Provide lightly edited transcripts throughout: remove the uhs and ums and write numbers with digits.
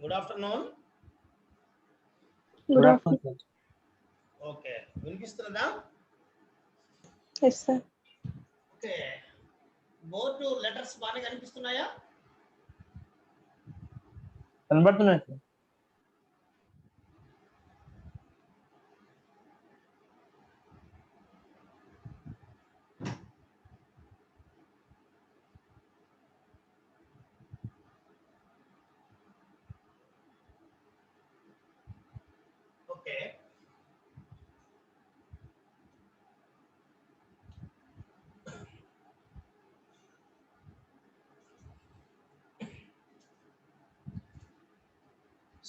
Good afternoon. Good afternoon. Okay. వినిపిస్తుందా? Yes, sir. Okay. Board letters బాగా కనిపిస్తున్నాయా? కనబడుతున్నాయి sir. Okay.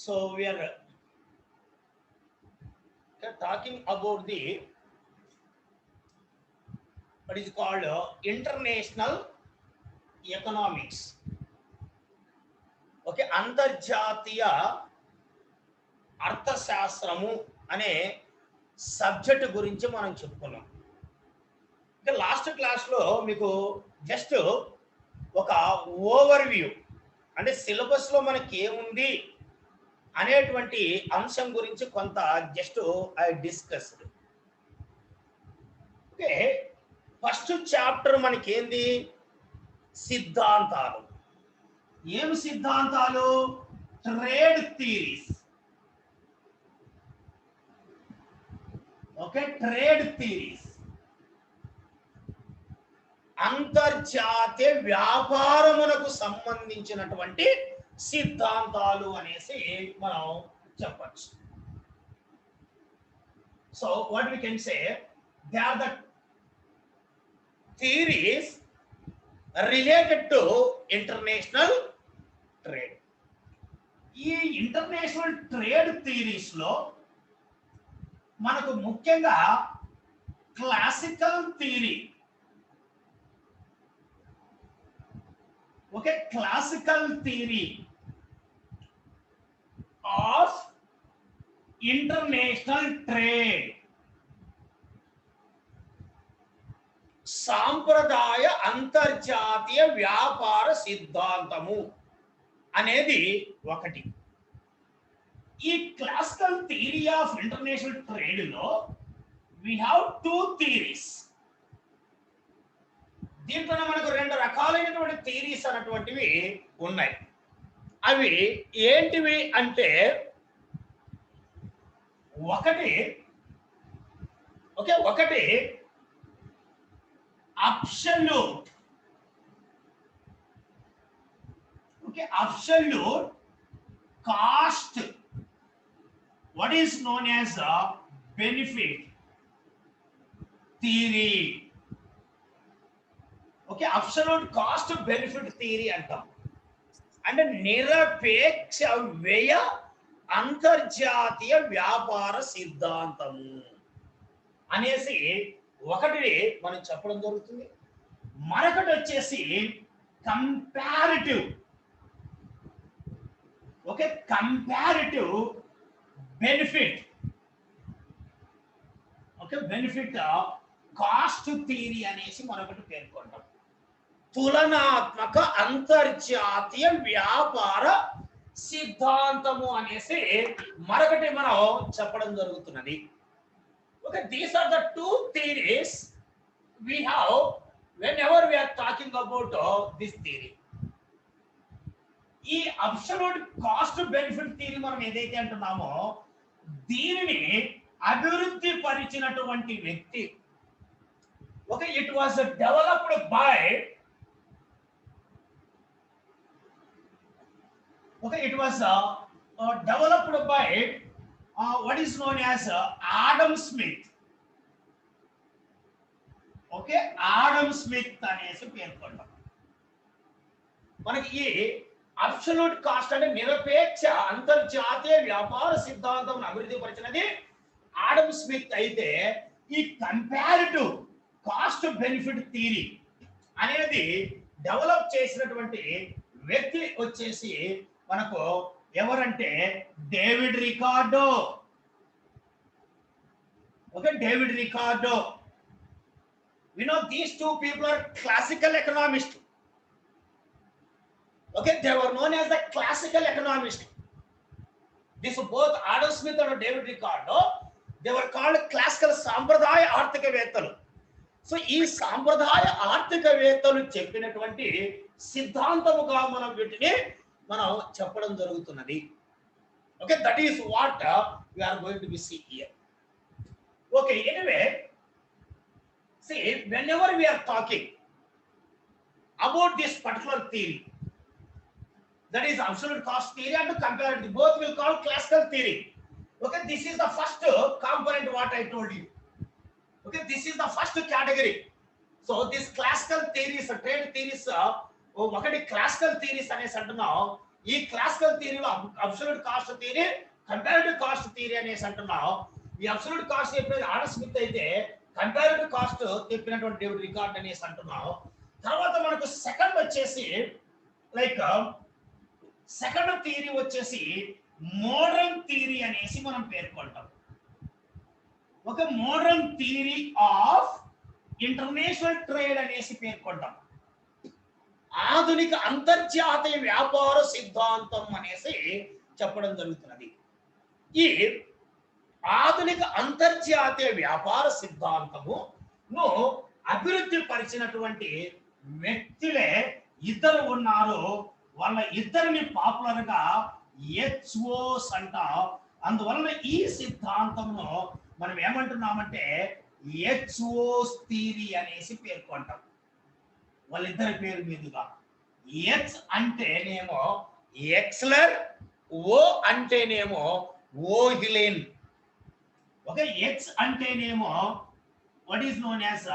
So we are talking about the what is called international economics. Okay, అంతర్జాతీయ అర్థశాస్త్రము అనే subject గురించి మనం చెప్పుకున్నాం. ఇంకా లాస్ట్ క్లాస్లో మీకు జస్ట్ ఒక ఓవర్వ్యూ అంటే సిలబస్లో మనకి ఏముంది అనేటువంటి అంశం గురించి కొంత just I discussed. Okay, first chapter మనకి ఏంది? సిద్ధాంతాలు. ఏం సిద్ధాంతాలు? Trade theories. Okay, trade theories అంతర్జాతీయ వ్యాపారమునకు సంబంధించినటువంటి సిద్ధాంతాలు అనేసి మనం చెప్పచ్చు. So what we can say they are the theories related to international trade. ఈ ఇంటర్నేషనల్ ట్రేడ్ థియరీస్ లో మనకు ముఖ్యంగా classical theory, okay, classical theory of international trade, సాంప్రదాయ అంతర్జాతీయ వ్యాపార సిద్ధాంతము అనేది ఒకటి. ఈ classical theory of international trade లో వి హావ్ టూ థియరీస్. దీంట్లో మనకు రెండు రకాలైనటువంటి థియరీస్ అన్నటువంటివి ఉన్నాయి. అవి ఏంటివి అంటే ఒకటి absolute, absolute cost, what is known as a benefit theory. Okay, absolute cost benefit theory అంటాం. అంటే నిరపేక్ష వ్యయ అంతర్జాతీయ వ్యాపార సిద్ధాంతము అనేసి ఒకటి మనం చెప్పడం జరుగుతుంది. మరొకటి వచ్చేసి comparative, okay, comparative benefit, okay, benefit cost theory అనేసి మరొకటి పేర్కొంటాం. తులనాత్మక అంతర్జాతీయ వ్యాపార సిద్ధాంతము అనేసి మరొకటి మనం చెప్పడం జరుగుతున్నది. Okay, these are the two theories we have whenever we are talking about this theory. ఈ అబ్సల్యూట్ కాస్ట్ బెనిఫిట్ థియరీ మనం ఏదైతే అంటున్నామో దీనిని అభివృద్ధి పరిచినటువంటి వ్యక్తి, okay, it was developed by, okay, it was developed by what is known as Adam Smith. Okay, Adam Smith అనేసి పేర్కొంటాం. మనకి ఈ absolute cost అంటే నిరపేక్ష అంతర్జాతీయ వ్యాపార సిద్ధాంతం అభివృద్ధి పరిచినది ఆడమ్ స్మిత్ అయితే, ఈ కంపారిటివ్ కాస్ట్ బెనిఫిట్ థియరీ అనేది డెవలప్ చేసినటువంటి వ్యక్తి వచ్చేసి మనకు ఎవరంటే David Ricardo. Okay, David Ricardo. We know these two people are classical economists. Okay, they were known as the classical economists. This both Adam Smith and David Ricardo, they were called classical సాంప్రదాయ ఆర్థికవేత్తలు. So ఈ సాంప్రదాయ ఆర్థికవేత్తలు చెప్పినటువంటి సిద్ధాంతముగా మనం వీటిని మనం చెప్పడం జరుగుతున్నది. Okay, that is what we are going to be see here. Okay, anyway, see, whenever we are talking about this particular theory, that is absolute cost theory and comparative, both will call classical theory. Okay, this is the first component what I told you. Okay, this is the first category. So this classical theories, trade theories, ఒకటి classical theories అనేసి అంటున్నాం. ఈ classical theory లో absolute cost theory, comparative cost theory అనేసి అంటున్నాం. ఈ absolute cost చెప్పేది Adam Smith అయితే comparative cost చెప్పినటువంటి డేవిడ్ రికార్డ్ అనేసి అంటున్నాం. తర్వాత మనకు సెకండ్ వచ్చేసి లైక్ సెకండ్ థియరీ వచ్చేసి మోడర్న్ థియరీ అనేసి మనం పేర్కొంటాం. ఒక modern theory of international trade అనేసి పేర్కొంటాం. ఆధునిక అంతర్జాతీయ వ్యాపార సిద్ధాంతం అనేసి చెప్పడం జరుగుతున్నది. ఈ ఆధునిక అంతర్జాతీయ వ్యాపార సిద్ధాంతమును అభివృద్ధి పరిచినటువంటి వ్యక్తులే ఇద్దరు ఉన్నారు. వాళ్ళ ఇద్దరిని పాపులర్ గా హెచ్ఓస్ అంటాం. అందువలన ఈ సిద్ధాంతంను మనం ఏమంటున్నామంటే హెచ్ఓస్ థియరీ అనేసి పేర్కొంటాం. వాళ్ళిద్దరి పేరు మీదుగా హెచ్ అంటేనేమో ఎక్స్లర్, ఓ అంటేనేమో ఓహిలిన్. ఓకే, హెచ్ అంటేనేమో what is known as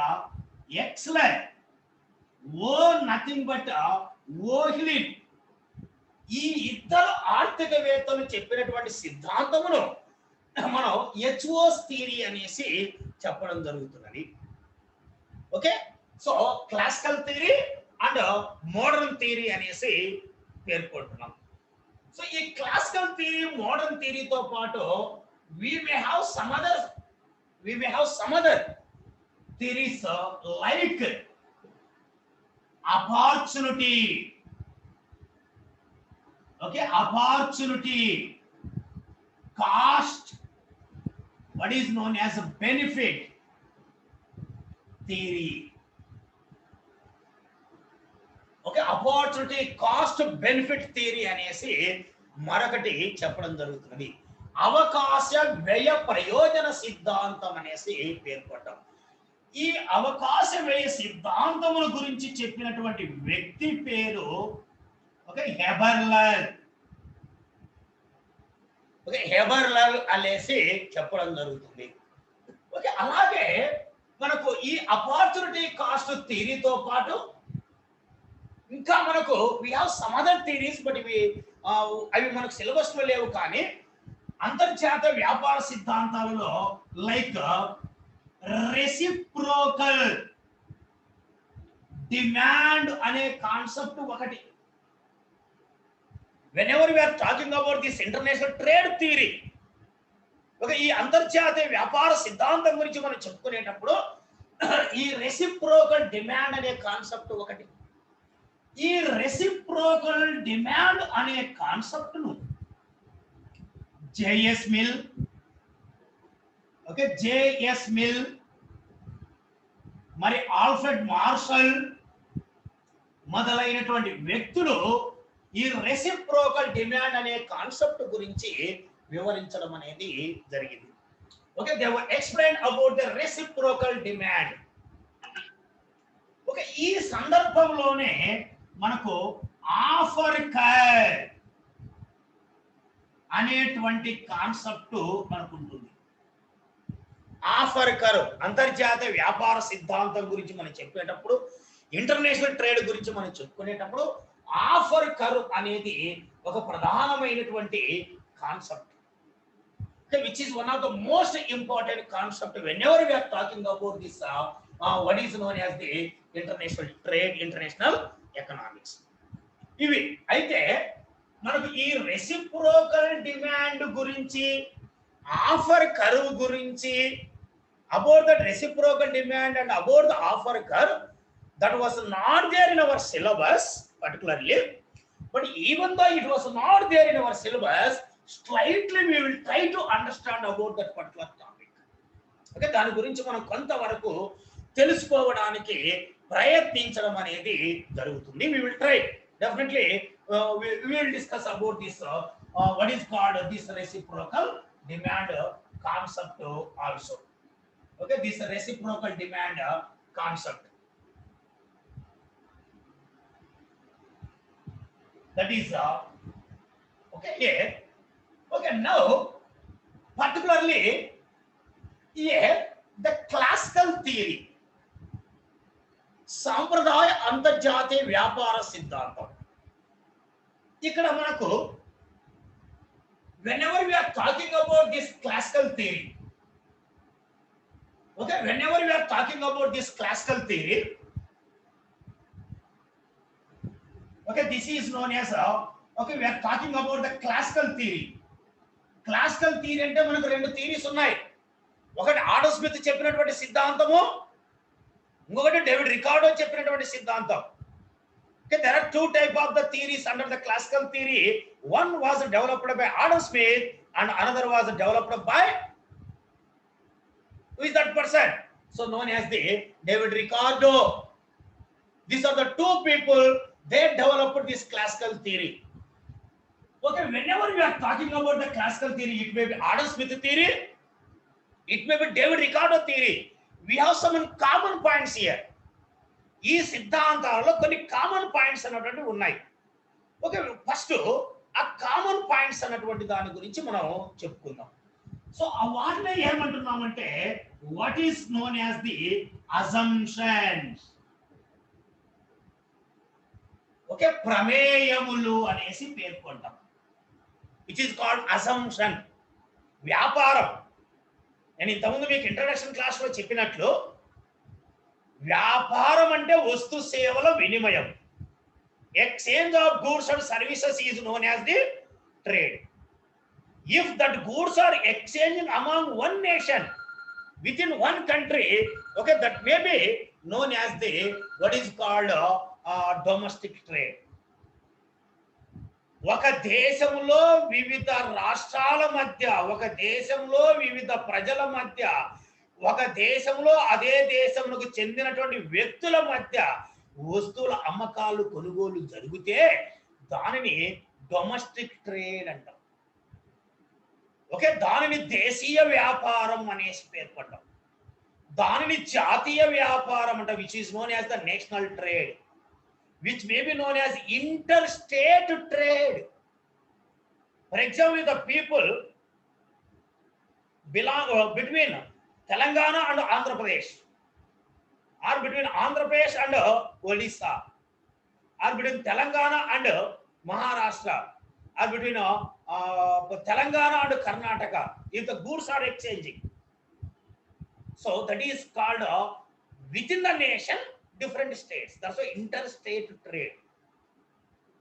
Heckscher, O nothing but Ohlin. ఈ ఇద్దరు ఆర్థికవేత్తలు చెప్పినటువంటి సిద్ధాంతమును మనం హెచ్ఓస్ థియరీ అనేసి చెప్పడం జరుగుతున్నది. Okay, so classical theory and modern theory అనేసి పేర్కొంటున్నాం. సో ఈ క్లాసికల్ థియరీ మోడర్న్ థియరీతో పాటు we may have some other theories like opportunity. Okay, opportunity, cost, what is known as a benefit theory. Okay, opportunity, cost, benefit theory అనేసి మరొకటి చెప్పడం జరుగుతున్నది. అవకాశ వ్యయ ప్రయోజన సిద్ధాంతం అనేసి పేర్కొంటాం. ఈ అవకాశ వ్యయ సిద్ధాంతముల గురించి చెప్పినటువంటి వ్యక్తి పేరు ఓకే హెబర్లర్. ఓకే, హెబర్లర్ అనేసి చెప్పడం జరుగుతుంది. ఓకే, అలాగే మనకు ఈ ఆపర్చునిటీ కాస్ట్ థియరీతో పాటు ఇంకా మనకు we have some other theories, but అవి మనకు సిలబస్ లో లేవు. కానీ అంతర్జాతీయ వ్యాపార సిద్ధాంతాలలో లైక్ రెసిప్రోకల్ డిమాండ్ అనే కాన్సెప్ట్ ఒకటి. whenever we are talking about this international trade theory, okay, ఈ అంతర్జాతీయ వ్యాపార సిద్ధాంతం గురించి మనం చెప్పుకునేటప్పుడు ఈ రెసిప్రోకల్ డిమాండ్ అనే కాన్సెప్ట్ ఒకటి. ఈ రెసిప్రోకల్ డిమాండ్ అనే కాన్సెప్ట్ ను JS Mill, okay, JS Mill మరి ఆల్ఫ్రెడ్ మార్షల్ మొదలైనటువంటి వ్యక్తులు ఈ రెసిప్రోకల్ డిమాండ్ అనే కాన్సెప్ట్ గురించి వివరించడం అనేది జరిగింది. Okay, they were explain about the reciprocal demand. Okay, ఈ సందర్భంలోనే మనకు ఆఫర్ కర్ అనేటువంటి కాన్సెప్ట్ మనకు ఉంటుంది. ఆఫర్ కర్ అంతర్జాతీయ వ్యాపార సిద్ధాంతం గురించి మనం చెప్పేటప్పుడు, ఇంటర్నేషనల్ ట్రేడ్ గురించి మనం చెప్పుకునేటప్పుడు ఆఫర్ కర్ అనేది ఒక ప్రధానమైనటువంటి concept, which is one of the most important concept whenever we are talking about this what is known as the international trade, international economics. ఇవి అయితే మనకు ఈ రెసిప్రోకల్ డిమాండ్ గురించి, ఆఫర్ కర్వ్ గురించి, about that reciprocal demand and about the offer curve, that was not there in our syllabus particularly, but even though it was not there in our syllabus, slightly we will try to understand about that particular topic. Okay, దాని గురించి మనం కొంతవరకు తెలుసుకోవడానికి ప్రయత్నించడం అనేది జరుగుతుంది. We will try definitely. We will discuss about this what is called this reciprocal demand concept also. Okay, this reciprocal demand concept, that is okay here. Okay, now particularly here the classical theory, సాంప్రదాయ అంతర్జాతీయ వ్యాపార సిద్ధాంతం. ఇక్కడ మనకు whenever we are talking about this classical theory, okay, whenever we are talking about this classical theory, okay, this is known as okay, we are talking about the classical theory. Classical theory అంటే మనకు రెండు theories ఉన్నాయి. ఒకటి Adam Smith చెప్పినటువంటి సిద్ధాంతము, ఇంకొకటి David Ricardo చెప్పినటువంటి సిద్ధాంతం. Okay, there are two type of the theories under the classical theory. One was developed by Adam Smith and another was developed by, who is that person? So known as the David Ricardo. These are the two people, they developed this classical theory. Okay, whenever we are talking about the classical theory, it may be Adam Smith theory, it may be David Ricardo theory. We have some common points here. ఈ సిద్ధాంతాలలో కొన్ని common points అన్నటువంటి ఉన్నాయి. Okay, first ఆ common points అన్నటువంటి దాని గురించి మనం చెప్పుకుందాం. సో ఆ వాటిని ఏమంటున్నామంటే what is known as the assumptions. Okay, ప్రమేయములు అనేసి పేర్కొంటాం. Which is called assumption. వ్యాపారం, నేను ఇంతకుముందు మీకు ఇంట్రడక్షన్ క్లాస్ లో చెప్పినట్లు వ్యాపారం అంటే వస్తు సేవల వినిమయం. Exchange of goods and services is known as the trade. If that goods are exchanging among one nation within one country, okay, that may be known as the what is called domestic trade. ఒక దేశంలో వివిధ రాష్ట్రాల మధ్య, ఒక దేశంలో వివిధ ప్రజల మధ్య, ఒక దేశంలో అదే దేశమునకు చెందినటువంటి వ్యక్తుల మధ్య వస్తువుల అమ్మకాలు కొనుగోలు జరిగితే దానిని డొమెస్టిక్ ట్రేడ్ అంటాం. ఓకే, దానిని దేశీయ వ్యాపారం అనేసి పేర్కొంటాం. దానిని జాతీయ వ్యాపారం అంట, which is known as the national trade, which may be known as interstate trade. For example, the people belong between Telangana and Andhra Pradesh, or between Andhra Pradesh and Odisha, or between Telangana and Maharashtra, or between Telangana and Karnataka, if the goods are exchanging. So that is called within the nation different states. That's why interstate trade.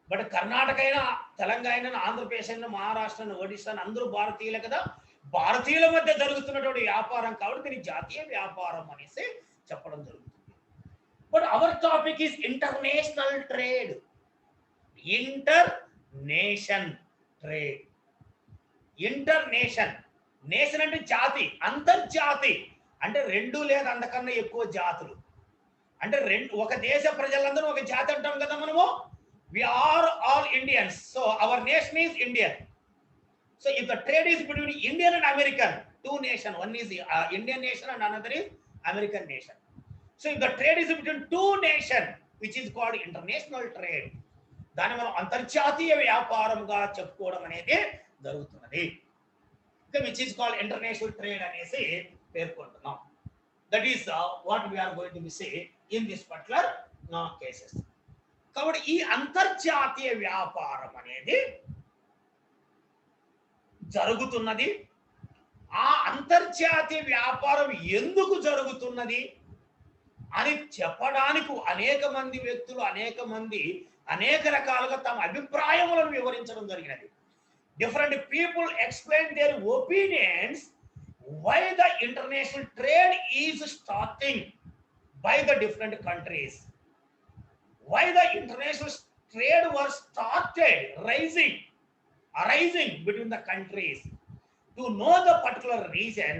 But Karnataka అయినా, తెలంగాణ అయినా, ఆంధ్రప్రదేశ్ అయినా, మహారాష్ట్ర అయినా, ఒడిశా అయినా అందరూ భారతీయులే కదా. భారతీయుల మధ్య జరుగుతున్నటువంటి వ్యాపారం కాబట్టి దీన్ని జాతీయ వ్యాపారం అనేసి చెప్పడం జరుగుతుంది. But our topic is international trade. ఇంటర్నేషన్ trade. ఇంటర్నేషన్, nation అంటే జాతి, అంతర్జాతి అంటే రెండు లేదా అంతకన్నా ఎక్కువ జాతులు. అంటే ఒక దేశ ప్రజలందరూ ఒక జాతి అంటాం కదా మనము. We are all Indians, so our nation is Indian. So if the trade is between Indian and American, two nations, one is Indian nation and another is American nation. So if the trade is between two nations, which is called international trade, దాన్ని మనం అంతర్జాతీయ వ్యాపారంగా చెప్పుకోవడం అనేది జరుగుతున్నది. Which is called international trade అనేసి పేర్కొంటున్నాం. That is what we are going to be say in this particular cases. కాబట్టి ఈ అంతర్జాతీయ వ్యాపారం అనేది జరుగుతున్నది. ఆ అంతర్జాతీయ వ్యాపారం ఎందుకు జరుగుతున్నది అని చెప్పడానికి అనేక మంది వ్యక్తులు, అనేక రకాలుగా తమ అభిప్రాయములను వివరించడం జరిగినది. Different people explain their opinions why the international trade is starting by the different countries, why the international trade was started rising arising between the countries. To know the particular reason,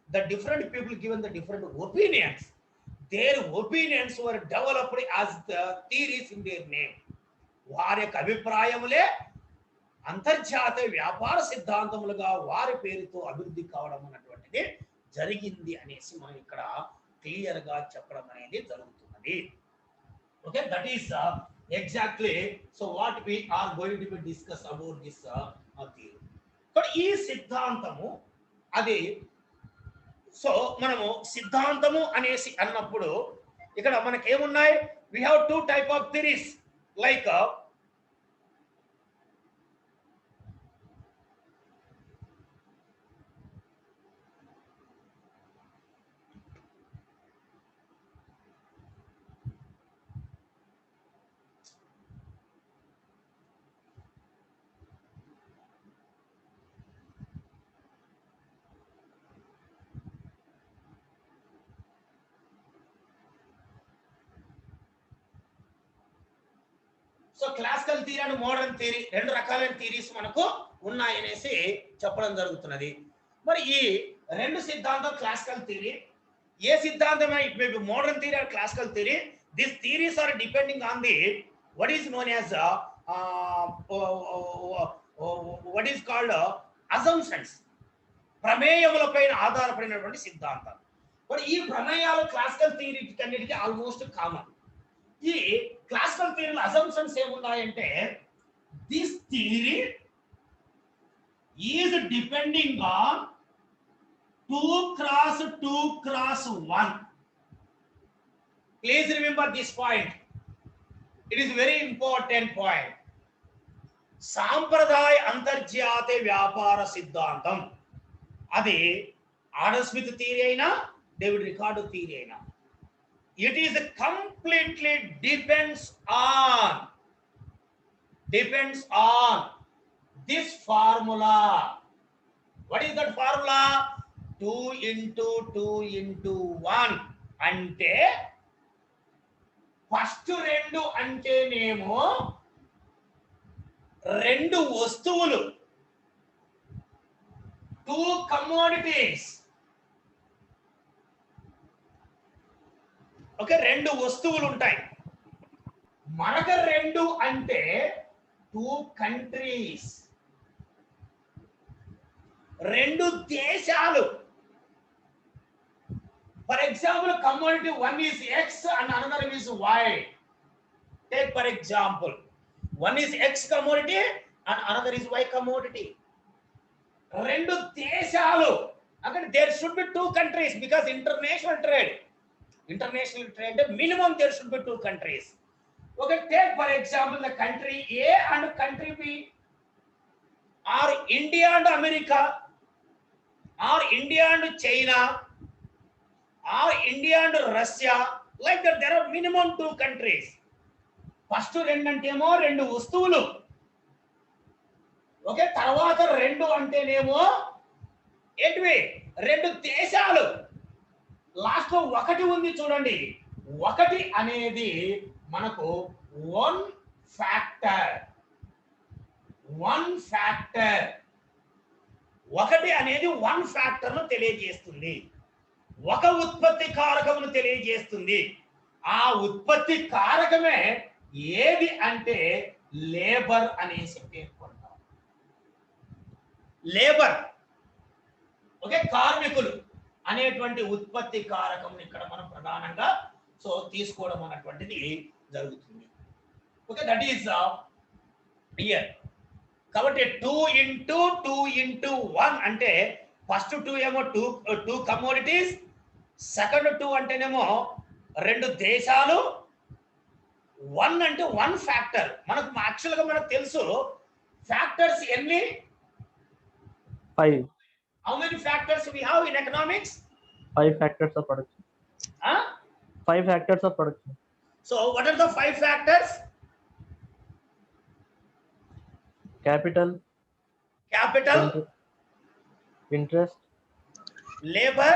the different people given the different opinions. Their opinions were developed as the theories in their name. వారి యొక్క అభిప్రాయములే అంతర్జాతీయ వ్యాపార సిద్ధాంతములుగా వారి పేరుతో అభివృద్ధి కావడం అన్నటువంటిది జరిగింది అనేసి మనం ఇక్కడ క్లియర్ గా చెప్పడం అనేది జరుగుతున్నది. Okay, that is exactly so what we are going to be discuss about this theory. But ఈ సిద్ధాంతము అది సో మనము సిద్ధాంతము అనేసి అన్నప్పుడు ఇక్కడ మనకేమున్నాయి, we have two type of theories like so classical theory and modern theory రెండు రకాలైన థియరీస్ మనకు ఉన్నాయనేసి చెప్పడం జరుగుతున్నది. మరి ఈ రెండు సిద్ధాంతం క్లాసికల్ థియరీ, ఏ సిద్ధాంతమైనా it may be modern theory or classical theory, this theories are depending on the what is known as what is called assumptions, ప్రమేయములపైన ఆధారపడినటువంటి సిద్ధాంతాలు. మరి ఈ ప్రమేయాలు క్లాసికల్ థియరీ కన్నిటికి ఆల్మోస్ట్ కామన్. ఈ క్లాసికల్ థియరీలో అసంప్షన్స్ ఏమున్నాయంటే this theory is depending on 2x2x1. Please remember this point, it is very important point. సాంప్రదాయ అంతర్జాతీయ వ్యాపార సిద్ధాంతం అది ఆడమ్ స్మిత్ థియరీ అయినా డేవిడ్ రికార్డో థియరీ అయినా, it is completely depends on this formula. What is that formula? 2 into 2 into 1 అంటే first రెండు అంటేనేమో రెండు వస్తువులు, 2 commodities. ఓకే, రెండు వస్తువులు ఉంటాయి. మరొక రెండు అంటే 2 countries, రెండు దేశాలు. For example commodity 1 is X and another is Y. Take for example, 1 is X commodity and another is Y commodity. రెండు దేశాలు అక్కడ there should be 2 countries because international trade minimum there should be 2 countries. Okay, take for example the country A and country B, or India and America, or India and China, or India and Russia. Like that there are minimum 2 countries. First రెండు అంటేమో రెండు వస్తువులు. Okay, తర్వాత రెండు అంటేనేమో ఏంటివి రెండు దేశాలు. Last లో ఒకటి ఉంది చూడండి, ఒకటి అనేది మనకు వన్ ఫ్యాక్టర్. ఒకటి అనేది 1 ఫ్యాక్టర్ను తెలియజేస్తుంది, ఒక ఉత్పత్తి కారకమును తెలియజేస్తుంది. ఆ ఉత్పత్తి కారకమే ఏది అంటే లేబర్ అనేసి పేర్కొంటాం. లేబర్, ఓకే, కార్మికులు అనేటువంటి ఉత్పత్తి కారకం ఇక్కడ మనం ప్రధానంగా సో తీసుకోవడం అన్నటువంటిది జరుగుతుంది. Okay, that is here. కాబట్టి 2 into 2 into 1 అంటే ఫస్ట్ 2 ఏమో 2 కమోడిటీస్, సెకండ్ 2 అంటేనేమో రెండు దేశాలు, 1 అంటే 1 ఫ్యాక్టర్. మనకు యాక్చువల్గా మనకు తెలుసు ఫ్యాక్టర్స్ ఎన్ని, 5. How many factors we have in economics? 5 factors of production. 5 factors of production. So what are the 5 factors? Capital, interest, labor,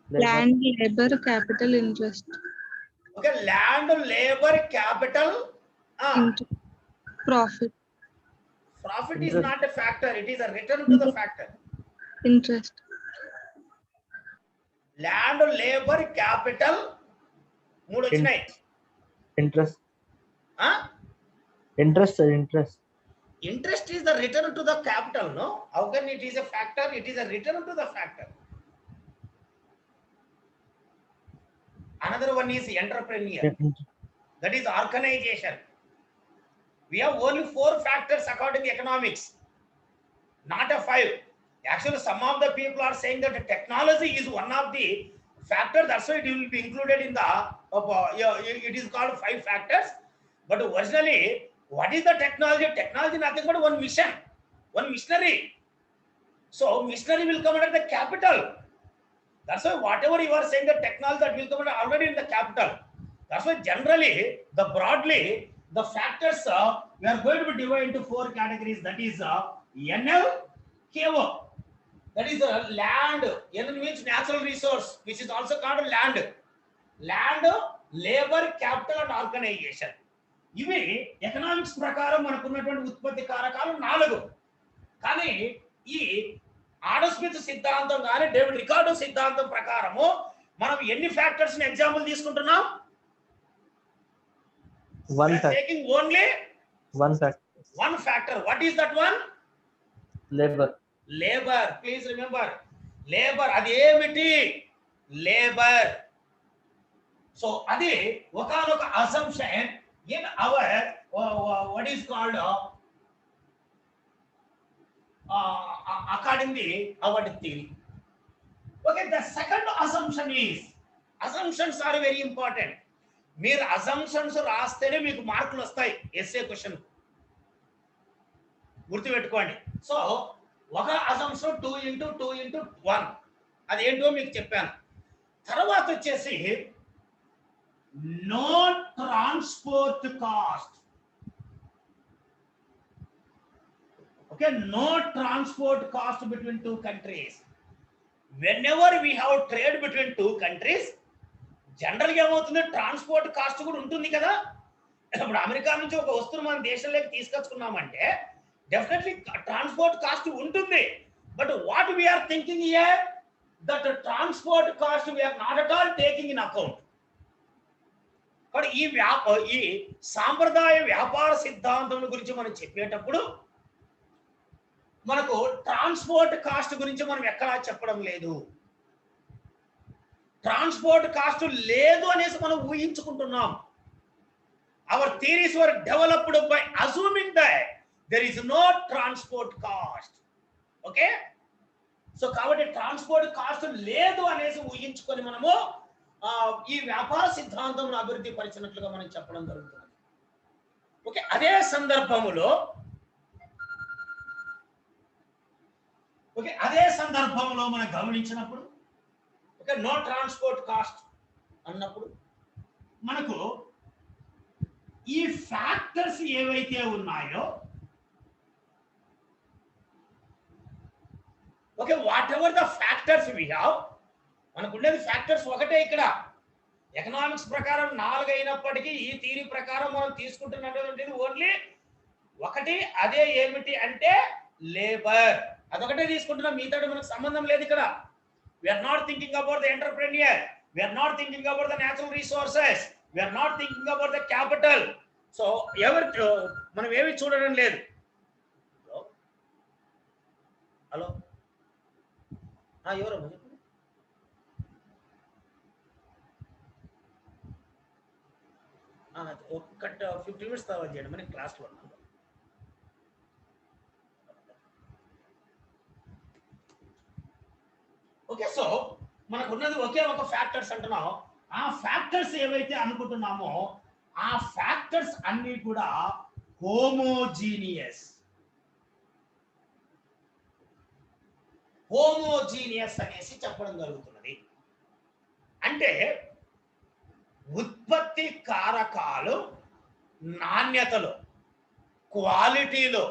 Land, labor, capital, interest. okay, land, labor, capital, Profit. Profit is Interest. not a factor, it is a return to the factor. Interest. Land, labor, capital, మూడు వచ్చినాయి. Interest. Huh? Interest, sir, interest. Interest is the return to the capital, no? How can it is a factor? It is a return to the factor. Another one is entrepreneur. That is organization. We have only 4 factors according to economics, not a 5. Actually, some of the people are saying that technology is one of the factors. That's why it will be included in the, it is called 5 factors. But originally, what is the technology? Technology nothing but one mission, one missionary. So missionary will come under the capital. That's why whatever you are saying, the technology that will come under already in the capital. That's why generally, the broadly, the factors we are going to divide into 4 categories. That is NL, KO. That is land. NL means natural resource, which is also called land. Land, labor, capital, and organization. ఇవి economics ప్రకారం మనకున్నటువంటి ఉత్పత్తి కారకాలు 4. కానీ ఈ Adam Smith సిద్ధాంతం కానీ David Ricardo సిద్ధాంతం ప్రకారము మనం ఎన్ని ఫ్యాక్టర్స్ ని ఎగ్జాంపుల్ తీసుకుంటున్నాం? Taking only one factor. What is that one? Labor. Please remember, labor. అది ఏమిటి? Labor. So అది ఒకనొక assumption in our what is called according to our theory. Okay, the second assumption is, assumptions are very important. మీరు assumptions రాస్తేనే మీకు మార్కులు వస్తాయి SA question, గుర్తుపెట్టుకోండి. So ఒక assumption 2 into 2 into 1 అది ఏంటో మీకు చెప్పాను. తర్వాత వచ్చేసి no transport cost. Okay, no transport cost between 2 countries. Whenever we have trade between 2 countries, general గా ఏమవుతుంది, ట్రాన్స్పోర్ట్ కాస్ట్ కూడా ఉంటుంది కదా. ఇప్పుడు అమెరికా నుంచి ఒక వస్తువును మన దేశంలోకి తీసుకొచ్చుకున్నామంటే డెఫినెట్లీ ట్రాన్స్పోర్ట్ కాస్ట్ ఉంటుంది. But what we are thinking here, that transport cost we are not at all taking in account. కాబట్టి ఈ సాంప్రదాయ వ్యాపార సిద్ధాంతం గురించి మనం చెప్పేటప్పుడు మనకు ట్రాన్స్పోర్ట్ కాస్ట్ గురించి మనం ఎక్కడా చెప్పడం లేదు. ట్రాన్స్పోర్ట్ కాస్ట్ లేదు అనేసి మనం ఊహించుకుంటున్నాం. Our theories were developed by assuming that there is no transport cost. Okay, so కాబట్టి ట్రాన్స్పోర్ట్ కాస్ట్ లేదు అనేసి ఊహించుకొని మనము ఈ వ్యాపార సిద్ధాంతం అభివృద్ధి పరిచినట్లుగా మనం చెప్పడం జరుగుతుంది. ఓకే, అదే సందర్భంలో మనం గమనించినప్పుడు నో ట్రాన్స్పోర్ట్ కాస్ట్ అన్నప్పుడు మనకు ఈ ఫ్యాక్టర్స్ ఏవైతే ఉన్నాయో, okay, whatever the factors we have, మనకు ఉండేది ఫ్యాక్టర్స్ ఒకటే. ఇక్కడ ఎకనామిక్స్ ప్రకారం 4 అయినప్పటికీ ఈ థియరీ ప్రకారం మనం తీసుకుంటున్నటువంటిది ఓన్లీ ఒకటి. అదే ఏమిటి అంటే లేబర్. అదొకటే తీసుకుంటున్నాం, మిగతా మనకు సంబంధం లేదు ఇక్కడ. We are not thinking about the entrepreneur. We are not thinking about the natural resources. We are not thinking about the capital. So, మనం ఏమి చూడడం లేదు. హలో, ఎవరు ఒక్క 50 minutes తర్వాత చేయండి, మనకి క్లాస్లో ఉన్నాం. ఓకే, సో మనకు ఉన్నది ఒకే ఒక ఫ్యాక్టర్స్ అంటున్నాం. ఆ ఫ్యాక్టర్స్ ఏవైతే అనుకుంటున్నామో ఆ ఫ్యాక్టర్స్ అన్ని కూడా హోమోజీనియస్ అనేసి చెప్పడం జరుగుతున్నది. అంటే ఉత్పత్తి కారకాలు నాణ్యతలో, క్వాలిటీలో,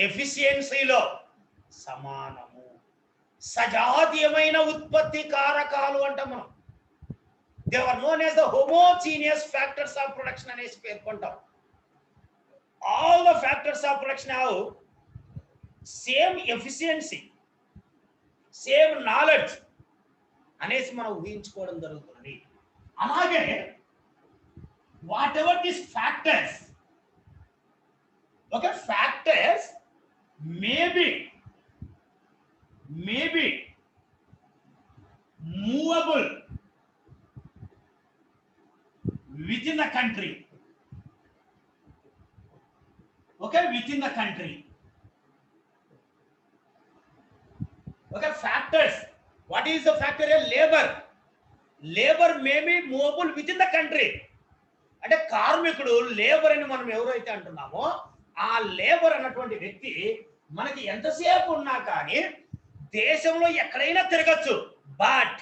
ఎఫిషియన్సీలో సమానము. సజాతీయమైన ఉత్పత్తి కారకాలు అంటాం మనం. They are known as the homogeneous factors of production అనేసి పేర్కొంటాం. All the factors of production have same efficiency, same knowledge అనేసి మనం ఊహించుకోవడం జరుగుతుంది. అలాగే whatever this factors, okay, factors maybe movable within the country, okay, within the country, okay, factors. What is the factor here? Labor may be movable within the country. అంటే కార్మికుడు labour అని మనం ఎవరైతే అంటున్నామో ఆ లేబర్ అన్నటువంటి వ్యక్తి మనకి ఎంతసేపు ఉన్నా కానీ దేశంలో ఎక్కడైనా తిరగచ్చు. But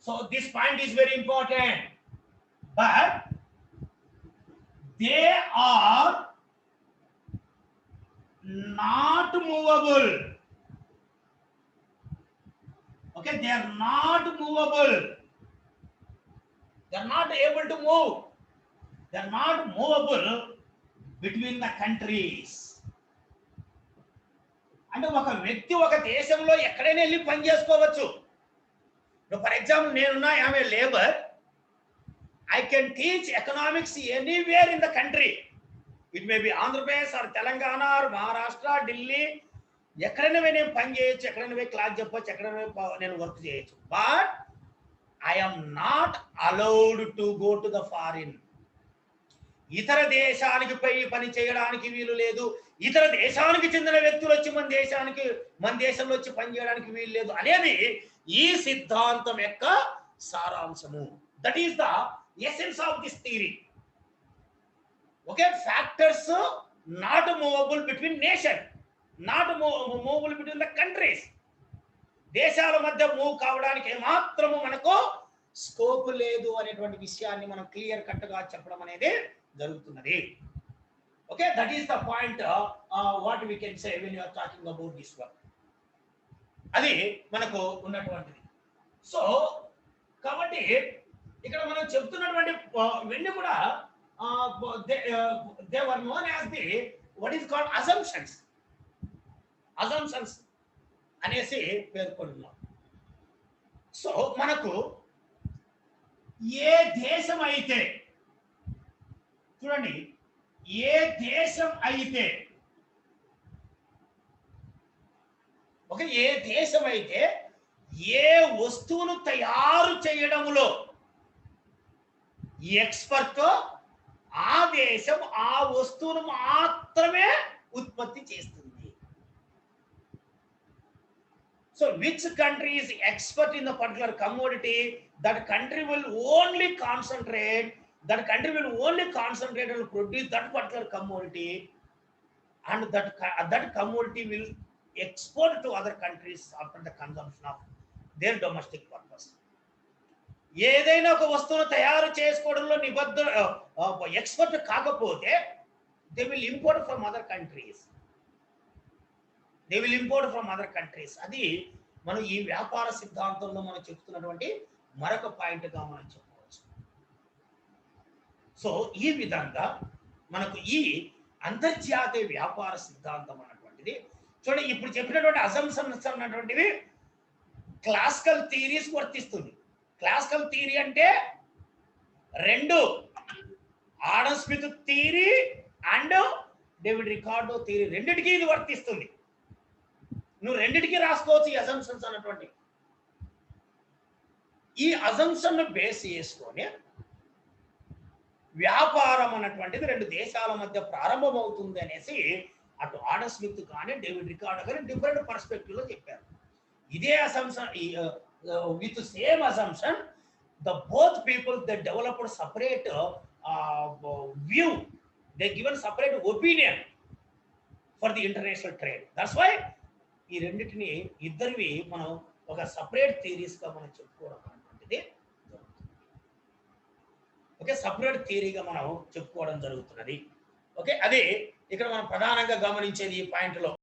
so this point is very important. But they are not movable. Okay, they are not movable. They are not able to move. They are not movable between the countries. అంటే ఒక వ్యక్తి ఒక దేశంలో ఎక్కడైనా వెళ్ళి పని చేసుకోవచ్చు. ఫర్ ఎగ్జాంపుల్ నేనున్నా ఆమె labour, I can teach economics anywhere in the country. It may be Andhra Pradesh or Telangana or Maharashtra, Delhi. ఎక్కడైనా నేను పని చేయొచ్చు, ఎక్కడైనా క్లాస్ చెప్పొచ్చు, ఎక్కడైనా నేను వర్క్ చేయొచ్చు. But I am not allowed to go to the foreign. ఇతర దేశానికి పని చేయడానికి వీలు లేదు. ఇతర దేశానికి చెందిన వ్యక్తులు వచ్చి మన దేశంలో వచ్చి పని చేయడానికి వీలు లేదు అనేది ఈ సిద్ధాంతం యొక్క సారాంశము. That is the essence of this theory. Okay, factors not movable between nation, not movable between the countries. దేశాల మధ్య మూవ్ కావడానికి మాత్రము మనకు స్కోప్ లేదు అనేటువంటి విషయాన్ని మనం క్లియర్ కట్ గా చెప్పడం అనేది జరుగుతున్నది. Okay, that is the point what we can say when you are talking about this one. అది మనకు ఉన్నటువంటిది. సో కాబట్టి ఇక్కడ మనం చెప్తున్నటువంటి ఇవన్నీ కూడా they were known as the what is called assumptions అనేసి పేర్కొన్నాం. సో మనకు ఏ దేశం అయితే చూడండి, ఏ దేశం అయితే ఓకే, ఏ దేశం అయితే ఏ వస్తువును తయారు చేయడంలో ఎక్స్పర్ట్, ఆ దేశం ఆ వస్తువును మాత్రమే ఉత్పత్తి చేస్తుంది. So which country is expert in the particular commodity, that country will only concentrate and produce that particular commodity, and that commodity will export to other countries after the consumption of their domestic purpose. ఏదైనా ఒక వస్తువును తయారు చేసుకోవడంలో expert కాకపోతే they will import from other countries. అది మనం ఈ వ్యాపార సిద్ధాంతంలో మనం చెప్తున్నటువంటి మరొక పాయింట్ గా మనం చెప్పవచ్చు. సో ఈ విధంగా మనకు ఈ అంతర్జాతీయ వ్యాపార సిద్ధాంతం అన్నటువంటిది చూడండి. ఇప్పుడు చెప్పినటువంటి అజంప్షన్స్ అన్నటువంటివి క్లాసికల్ థియరీస్ వర్తిస్తుంది. క్లాసికల్ థియరీ అంటే రెండు, Adam Smith theory and David Ricardo theory, రెండిటికి ఇది వర్తిస్తుంది. నువ్వు రెండిటికి రాసుకోవచ్చు ఈ అజంప్షన్స్ అన్నటువంటి. ఈ అజంప్షన్ బేస్ చేసుకొని వ్యాపారం అన్నటువంటిది రెండు దేశాల మధ్య ప్రారంభమవుతుంది అనేసి అటు ఆడమ్ స్మిత్ కానీ డేవిడ్ రికార్డో కానీ డిఫరెంట్ పర్స్పెక్టివ్ లో చెప్పారు. ఇదే assumption with same assumption, the both people they developed separate view, they given separate opinion for the international trade. That's why ఈ రెండిటిని ఇద్దరివి మనం ఒక సెపరేట్ థియరీస్ గా మనం చెప్పుకోవడం అనేటువంటిది జరుగుతుంది. ఓకే, సెపరేట్ థియరీగా మనం చెప్పుకోవడం జరుగుతున్నది. ఓకే, అదే ఇక్కడ మనం ప్రధానంగా గమనించేది ఈ పాయింట్ లో.